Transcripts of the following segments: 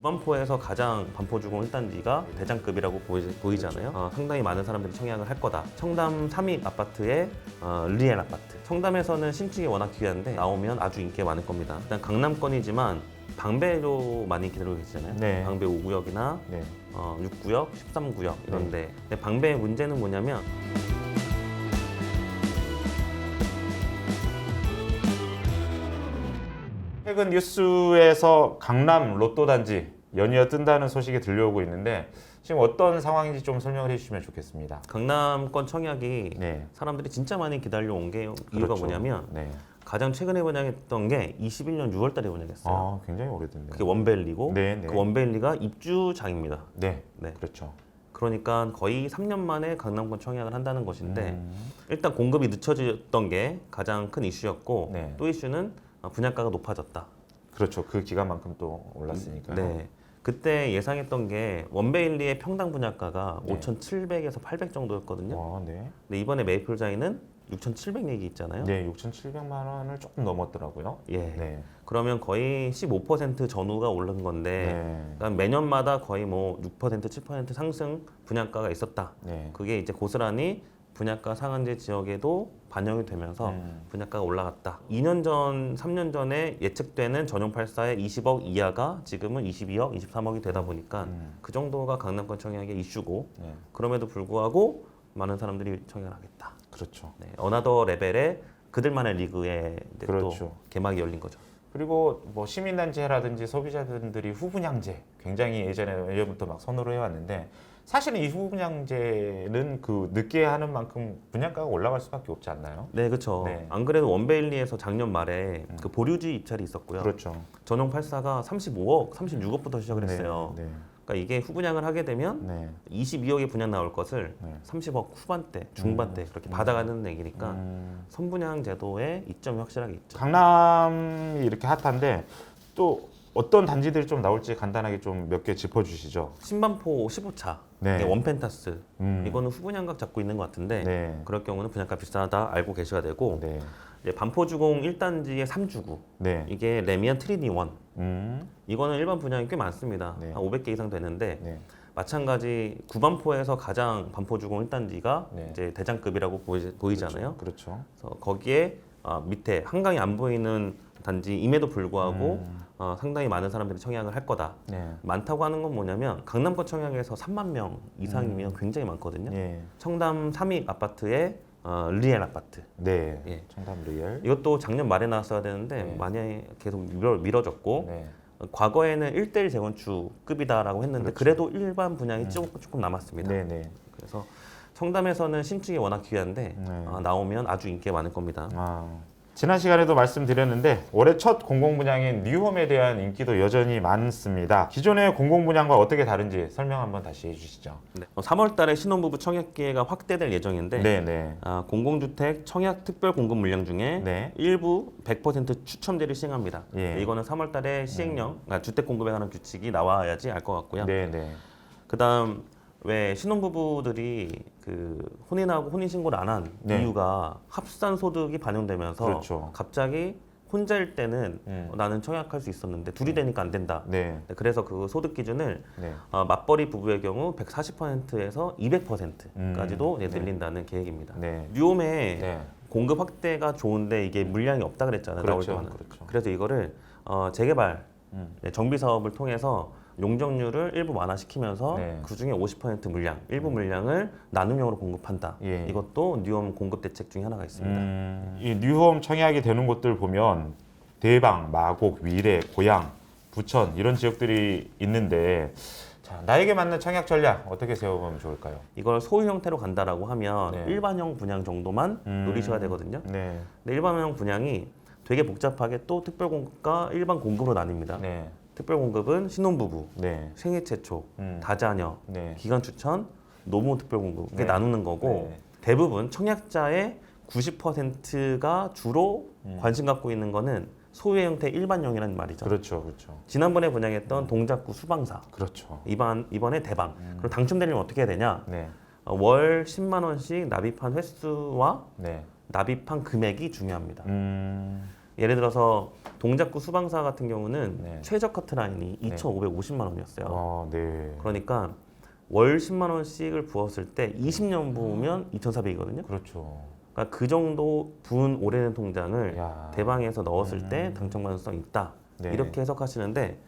구반포에서 가장 반포주공 1단지가 대장급이라고 보이잖아요. 상당히 많은 사람들이 청약을 할 거다. 청담 3익 아파트의 리엘 아파트. 청담에서는 신축이 워낙 귀한데 나오면 아주 인기가 많을 겁니다. 일단 강남권이지만 방배로 많이 기다리고 계시잖아요. 네. 방배 5구역이나 네. 6구역, 13구역 이런데. 근데 방배의 문제는 뭐냐면 최근 뉴스에서 강남 로또 단지 연이어 뜬다는 소식이 들려오고 있는데 지금 어떤 상황인지 좀 설명을 해주시면 좋겠습니다. 강남권 청약이 네. 사람들이 진짜 많이 기다려온 게 이유가 그렇죠. 뭐냐면 네. 가장 최근에 분양했던 게 21년 6월 달에 분양했어요. 아, 굉장히 오래됐네요. 그게 원베일리고 네, 네. 그 원베일리가 입주장입니다. 네. 네. 그렇죠. 그러니까 거의 3년 만에 강남권 청약을 한다는 것인데 음. 일단 공급이 늦춰졌던 게 가장 큰 이슈였고 네. 또 이슈는 분양가가 높아졌다. 그렇죠. 그 기간만큼 또 올랐으니까요. 네. 그때 예상했던 게 원베일리의 평당 분양가가 네. 5,700에서 800 정도였거든요. 와, 네. 근데 이번에 메이플자이는 6,700 얘기 있잖아요. 네, 6,700만 원을 조금 넘었더라고요. 예. 네. 그러면 거의 15% 전후가 오른 건데 네. 그러니까 매년마다 거의 뭐 6%, 7% 상승 분양가가 있었다. 네. 그게 이제 고스란히 분양가 상한제 지역에도 반영이 되면서 음. 분양가가 올라갔다. 2년 전, 3년 전에 예측되는 전용 8사의 20억 이하가 지금은 22억, 23억이 되다 보니까 그 정도가 강남권 청약의 이슈고 네. 그럼에도 불구하고 많은 사람들이 청약을 하겠다. 그렇죠. 네, 어나더 레벨의 그들만의 리그에 이제 그렇죠. 또 개막이 열린 거죠. 그리고 뭐 시민단체라든지 소비자들이 후분양제 굉장히 예전부터 막 선호를 해왔는데 사실은 이 후분양제는 그 늦게 하는 만큼 분양가가 올라갈 수밖에 없지 않나요? 네, 그렇죠. 네. 안 그래도 원베일리에서 작년 말에 그 보류지 입찰이 있었고요. 그렇죠. 전용 8사가 35억, 36억부터 시작을 했어요. 네. 그러니까 이게 후분양을 하게 되면 네. 22억의 분양 나올 것을 네. 30억 후반대, 중반대 그렇게 받아가는 얘기니까 선분양 제도의 이점이 확실하게 있죠. 강남이 이렇게 핫한데 또 어떤 단지들이 좀 나올지 간단하게 좀 몇 개 짚어주시죠. 신반포 15차, 네. 원펜타스 음. 이거는 후분양각 잡고 있는 것 같은데 네. 그럴 경우는 분양가 비싸다 알고 계셔야 되고 네. 이제 반포주공 1단지의 3주구 네. 이게 레미안 트리니원 음. 이거는 일반 분양이 꽤 많습니다. 네. 한 500개 이상 되는데 네. 마찬가지 구반포에서 가장 반포주공 1단지가 네. 이제 대장급이라고 보이잖아요. 그렇죠. 그래서 거기에 밑에 한강이 안 보이는 단지임에도 불구하고 상당히 많은 사람들이 청약을 할 거다. 네. 많다고 하는 건 뭐냐면 강남권 청약에서 3만 명 이상이면 굉장히 많거든요. 예. 청담 3익 아파트의 리엘 아파트. 네. 예. 청담 리얼. 이것도 작년 말에 나왔어야 되는데 네. 많이 계속 미뤄졌고 네. 과거에는 1대1 재건축급이다라고 했는데 그렇죠. 그래도 일반 분양이 조금 남았습니다. 네. 네. 그래서 청담에서는 신축이 워낙 귀한데 네. 나오면 아주 인기가 많을 겁니다. 지난 시간에도 말씀드렸는데 올해 첫 공공분양인 뉴홈에 대한 인기도 여전히 많습니다. 기존의 공공분양과 어떻게 다른지 설명 한번 다시 해주시죠. 네. 3월 달에 신혼부부 청약 기회가 확대될 예정인데 네. 공공주택 청약 특별 공급 물량 중에 네. 일부 100% 추첨제를 시행합니다. 예. 이거는 3월 달에 시행령, 주택 공급에 관한 규칙이 나와야지 알 것 같고요. 네. 그다음 왜 신혼부부들이 그 혼인하고 혼인신고를 안 한 네. 이유가 합산 소득이 반영되면서 그렇죠. 갑자기 혼자일 때는 나는 청약할 수 있었는데 둘이 되니까 안 된다. 네. 그래서 그 소득 기준을 네. 맞벌이 부부의 경우 140%에서 200%까지도 늘린다는 계획입니다. 네. 뉴홈에 네. 공급 확대가 좋은데 이게 물량이 없다 그랬잖아요. 나올 그렇죠. 동안은. 그렇죠. 그래서 이거를 재개발 정비 사업을 통해서 용적률을 일부 완화시키면서 네. 그중에 50% 물량, 일부 물량을 나눔형으로 공급한다. 예. 이것도 뉴홈 공급 대책 중에 하나가 있습니다. 이 뉴홈 청약이 되는 곳들 보면 대방, 마곡, 위례, 고양, 부천 이런 지역들이 있는데 자, 나에게 맞는 청약 전략 어떻게 세워보면 좋을까요? 이걸 소유 형태로 간다라고 하면 네. 일반형 분양 정도만 노리셔야 되거든요. 네. 근데 일반형 분양이 되게 복잡하게 또 특별 공급과 일반 공급으로 나뉩니다. 네. 특별 공급은 신혼부부, 네. 생애 최초, 음. 다자녀, 네. 기간 추천, 노무 특별 공급 이렇게 네. 나누는 거고 네. 대부분 청약자의 90%가 주로 관심 갖고 있는 거는 소유의 형태 일반형이라는 말이죠. 그렇죠. 지난번에 분양했던 동작구 수방사, 그렇죠. 이번에 대방. 그럼 당첨되려면 어떻게 해야 되냐? 네. 월 10만 원씩 납입한 횟수와 네. 납입한 금액이 중요합니다. 예를 들어서 동작구 수방사 같은 경우는 네. 최저 커트라인이 2,550만 원이었어요. 네. 그러니까 월 10만 원씩을 부었을 때 20년 부으면 2,400이거든요. 그렇죠. 그러니까 그 정도 부은 오래된 통장을 야. 대방에서 넣었을 때 당첨 가능성이 있다. 네. 이렇게 해석하시는데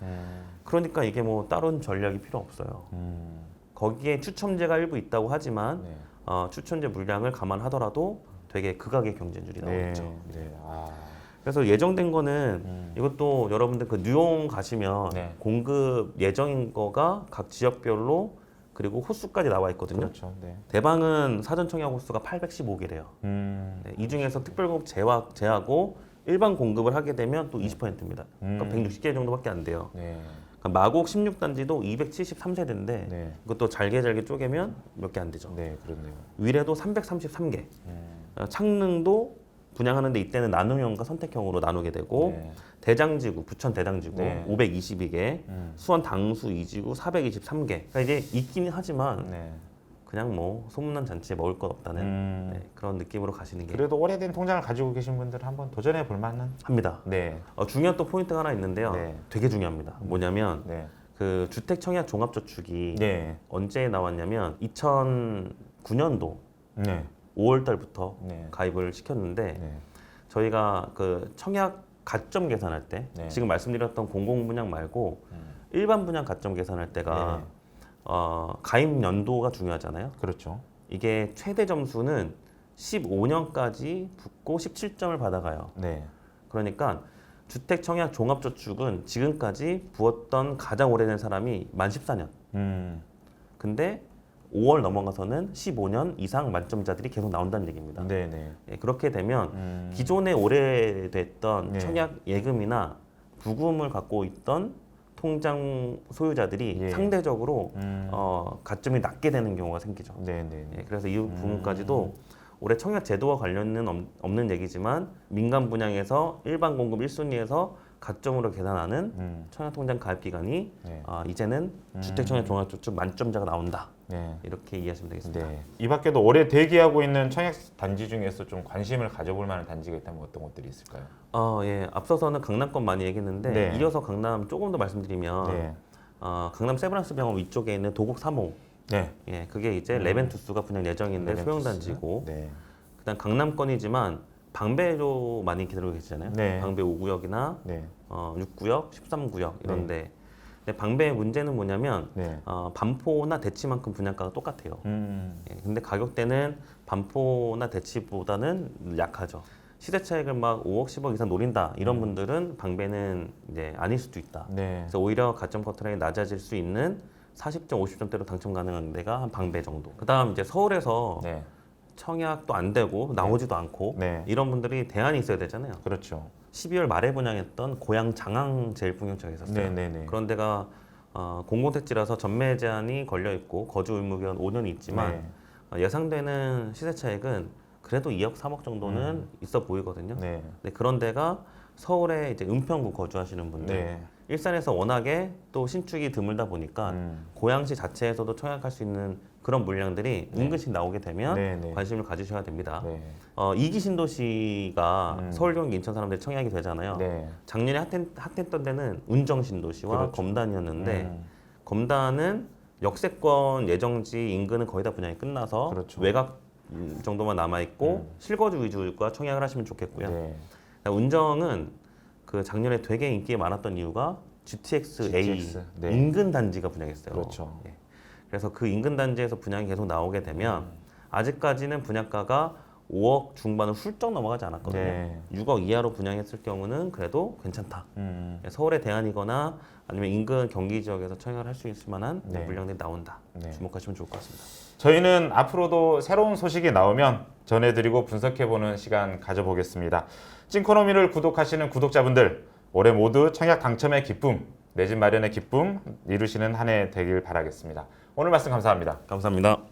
그러니까 이게 뭐 다른 전략이 필요 없어요. 거기에 추첨제가 일부 있다고 하지만 네. 추첨제 물량을 감안하더라도 되게 극악의 경쟁률이 네. 나오겠죠. 네. 그래서 예정된 거는 이것도 여러분들 그 뉴용 가시면 네. 공급 예정인 거가 각 지역별로 그리고 호수까지 나와 있거든요. 그렇죠. 네. 대방은 사전 청약 호수가 815개래요. 네, 이 중에서 특별공급 제하고 일반 공급을 하게 되면 또 20%입니다. 그러니까 160개 정도밖에 안 돼요. 네. 그러니까 마곡 16단지도 273세대인데 네. 이것도 잘게 쪼개면 몇 개 안 되죠. 네, 그렇네요. 위례도 333개, 창릉도 분양하는데 이때는 나눔형과 선택형으로 나누게 되고 네. 대장지구, 부천 대장지구 네. 522개, 수원 당수 2지구 423개. 그러니까 이게 있긴 하지만 네. 그냥 뭐 소문난 잔치에 먹을 것 없다는 네, 그런 느낌으로 가시는 게 그래도 오래된 통장을 가지고 계신 분들 한번 도전해 볼 만한. 합니다. 네. 중요한 또 포인트가 하나 있는데요. 네. 되게 중요합니다. 뭐냐면 네. 그 주택 청약 종합저축이 네. 언제 나왔냐면 2009년도 네. 5월 달부터 네. 가입을 시켰는데 네. 저희가 그 청약 가점 계산할 때 네. 지금 말씀드렸던 공공 분양 말고 일반 분양 가점 계산할 때가 네. 가입 연도가 중요하잖아요. 그렇죠. 이게 최대 점수는 15년까지 붙고 17점을 받아가요. 네. 그러니까 주택 청약 종합저축은 지금까지 부었던 가장 오래된 사람이 만 14년. 근데 5월 넘어가서는 15년 이상 만점자들이 계속 나온다는 얘기입니다. 네, 네. 예, 그렇게 되면 기존에 오래됐던 네. 청약 예금이나 부금을 갖고 있던 통장 소유자들이 예. 상대적으로 가점이 낮게 되는 경우가 생기죠. 네, 네. 예, 그래서 이 부분까지도 올해 청약 제도와 관련은 없는 얘기지만 민간 분양에서 일반 공급 1순위에서 가점으로 계산하는 청약통장 가입 기간이 네. 이제는 주택청약 종합저축 만점자가 나온다. 네. 이렇게 이해하시면 되겠습니다. 네. 이 밖에도 올해 대기하고 있는 청약 단지 중에서 좀 관심을 가져볼 만한 단지가 있다면 어떤 것들이 있을까요? 예, 앞서서는 강남권 많이 얘기했는데 네. 이어서 강남 조금 더 말씀드리면 네. 강남 세브란스 병원 위쪽에 있는 도곡 3호. 네. 예, 그게 이제 레벤투스가 분양 예정인데 레벤투스. 소형단지고 네. 그다음 강남권이지만 방배로 많이 기다리고 계시잖아요. 네. 방배 5구역이나 네. 6구역, 13구역 이런데 근데 방배의 문제는 뭐냐면 네. 반포나 대치만큼 분양가가 똑같아요. 예, 근데 가격대는 반포나 대치보다는 약하죠. 시세 차익을 막 5억, 10억 이상 노린다 이런 분들은 방배는 이제 아닐 수도 있다. 네. 그래서 오히려 가점 커트라인이 낮아질 수 있는 40점, 50점대로 당첨 가능한 데가 한 방배 정도. 그다음 이제 서울에서 네. 청약도 안 되고 나오지도 않고 네. 이런 분들이 대안이 있어야 되잖아요. 그렇죠. 12월 말에 분양했던 고양 장항 제일풍경차가 있었어요. 네, 네, 네. 그런 데가 공공택지라서 전매 제한이 걸려 있고 거주 의무 기간 5년이 있지만 예상되는 시세 차익은 그래도 2억, 3억 정도는 있어 보이거든요. 네. 근데 그런 데가 서울에 이제 은평구 거주하시는 분들, 네. 일산에서 워낙에 또 신축이 드물다 보니까 고양시 자체에서도 청약할 수 있는 그런 물량들이 은근씩 나오게 되면 네, 네. 관심을 가지셔야 됩니다. 네. 이기 신도시가 서울, 경기, 인천 사람들이 청약이 되잖아요. 네. 작년에 핫했던 데는 운정 신도시와 그렇죠. 검단이었는데 검단은 역세권 예정지 인근은 거의 다 분양이 끝나서 그렇죠. 외곽 정도만 남아 있고 실거주 위주가 청약을 하시면 좋겠고요. 네. 운정은 그 작년에 되게 인기가 많았던 이유가 GTX-A GTX, 네. 인근 단지가 분양했어요. 그렇죠. 예. 그래서 그 인근 단지에서 분양이 계속 나오게 되면 아직까지는 분양가가 5억 중반을 훌쩍 넘어가지 않았거든요. 네. 6억 이하로 분양했을 경우는 그래도 괜찮다. 서울의 대안이거나 아니면 인근 경기 지역에서 청약을 할 수 있을 만한 네. 물량들이 나온다. 네. 주목하시면 좋을 것 같습니다. 저희는 앞으로도 새로운 소식이 나오면 전해드리고 분석해보는 시간 가져보겠습니다. 찐코노미를 구독하시는 구독자분들 올해 모두 청약 당첨의 기쁨, 내 집 마련의 기쁨 이루시는 한 해 되길 바라겠습니다. 오늘 말씀 감사합니다. 감사합니다.